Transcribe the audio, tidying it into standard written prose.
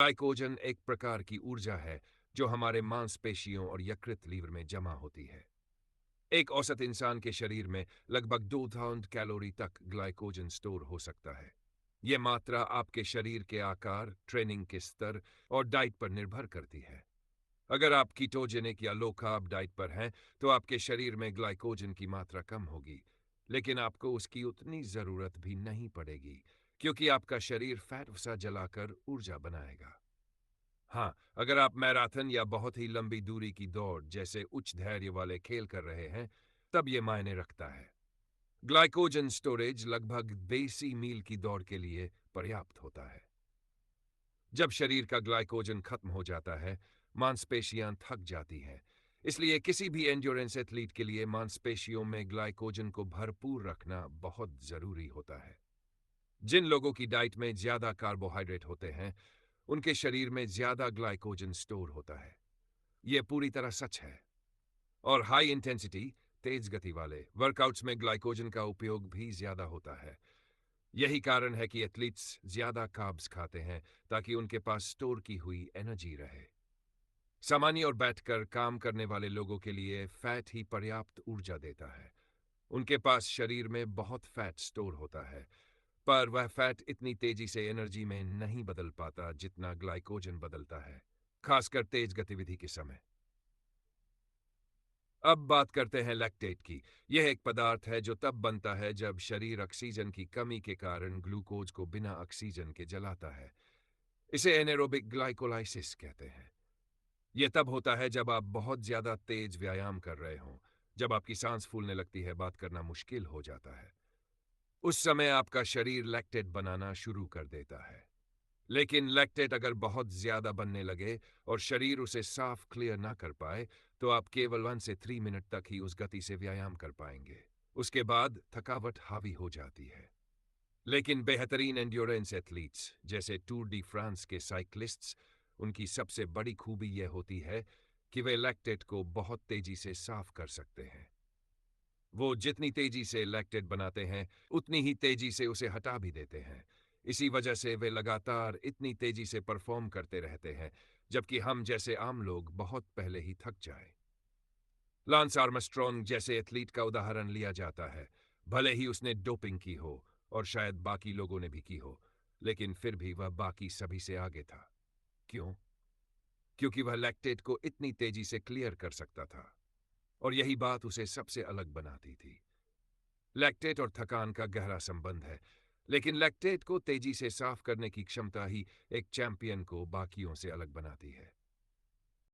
Glycogen एक प्रकार की ऊर्जा है जो हमारे मांसपेशियों और यकृत लीवर में जमा होती है। एक औसत इंसान के शरीर में लगभग 2000 कैलोरी तक ग्लाइकोजन स्टोर हो सकता है। यह मात्रा आपके शरीर के आकार, ट्रेनिंग के स्तर और डाइट पर निर्भर करती है। अगर आप कीटोजेनिक या लो कार्ब डाइट पर हैं, तो आपके शरीर में ग्लाइकोजन की मात्रा कम होगी, लेकिन आपको उसकी उतनी जरूरत भी नहीं पड़ेगी, क्योंकि आपका शरीर फैट वसा जलाकर ऊर्जा बनाएगा। हाँ, अगर आप मैराथन या बहुत ही लंबी दूरी की दौड़ जैसे उच्च धैर्य वाले खेल कर रहे हैं, तब ये मायने रखता है। ग्लाइकोजन स्टोरेज लगभग 80 मील की दौड़ के लिए पर्याप्त होता है। जब शरीर का ग्लाइकोजन खत्म हो जाता है, मांसपेशियां थक जाती हैं। इसलिए किसी भी एंड्योरेंस एथलीट के लिए मांसपेशियों में ग्लाइकोजन को भरपूर रखना बहुत जरूरी होता है। जिन लोगों की डाइट में ज्यादा कार्बोहाइड्रेट होते हैं, उनके शरीर में ज्यादा ग्लाइकोजन स्टोर होता है। यह पूरी तरह सच है। और हाई इंटेंसिटी, तेज गति वाले वर्कआउट्स में ग्लाइकोजन का उपयोग भी ज्यादा होता है। यही कारण है कि एथलीट्स ज्यादा कार्ब्स खाते हैं, ताकि उनके पास स्टोर की हुई एनर्जी रहे। सामान्य और बैठकर काम करने वाले लोगों के लिए फैट ही पर्याप्त ऊर्जा देता है। उनके पास शरीर में बहुत फैट स्टोर होता है, पर वह फैट इतनी तेजी से एनर्जी में नहीं बदल पाता जितना ग्लाइकोजन बदलता है, खासकर तेज गतिविधि के समय। अब बात करते हैं लैक्टेट की। यह एक पदार्थ है जो तब बनता है जब शरीर ऑक्सीजन की कमी के कारण ग्लूकोज को बिना ऑक्सीजन के जलाता है। इसे एनेरोबिक ग्लाइकोलाइसिस कहते हैं। यह तब होता है जब आप बहुत ज्यादा तेज व्यायाम कर रहे हों, जब आपकी सांस फूलने लगती है, बात करना मुश्किल हो जाता है। उस समय आपका शरीर लैक्टेट बनाना शुरू कर देता है। लेकिन लैक्टेट अगर बहुत ज्यादा बनने लगे और शरीर उसे साफ क्लियर ना कर पाए, तो आप केवल 1 से 3 मिनट तक ही उस गति से व्यायाम कर पाएंगे। उसके बाद थकावट हावी हो जाती है। लेकिन बेहतरीन एंड्योरेंस एथलीट्स जैसे टूर डी फ्रांस के साइक्लिस्ट्स, उनकी सबसे बड़ी खूबी यह होती है कि वे लैक्टेट को बहुत तेजी से साफ कर सकते हैं। वो जितनी तेजी से लैक्टेट बनाते हैं, उतनी ही तेजी से उसे हटा भी देते हैं। इसी वजह से वे लगातार इतनी तेजी से परफॉर्म करते रहते हैं, जबकि हम जैसे आम लोग बहुत पहले ही थक जाएं। लांस आर्मस्ट्रॉन्ग जैसे एथलीट का उदाहरण लिया जाता है। भले ही उसने डोपिंग की हो और शायद बाकी लोगों ने भी की हो, लेकिन फिर भी वह बाकी सभी से आगे था। क्यों? क्योंकि वह लैक्टेट को इतनी तेजी से क्लियर कर सकता था, और यही बात उसे सबसे अलग बनाती थी। लैक्टेट और थकान का गहरा संबंध है, लेकिन लैक्टेट को तेजी से साफ करने की क्षमता ही एक चैंपियन को बाकियों से अलग बनाती है।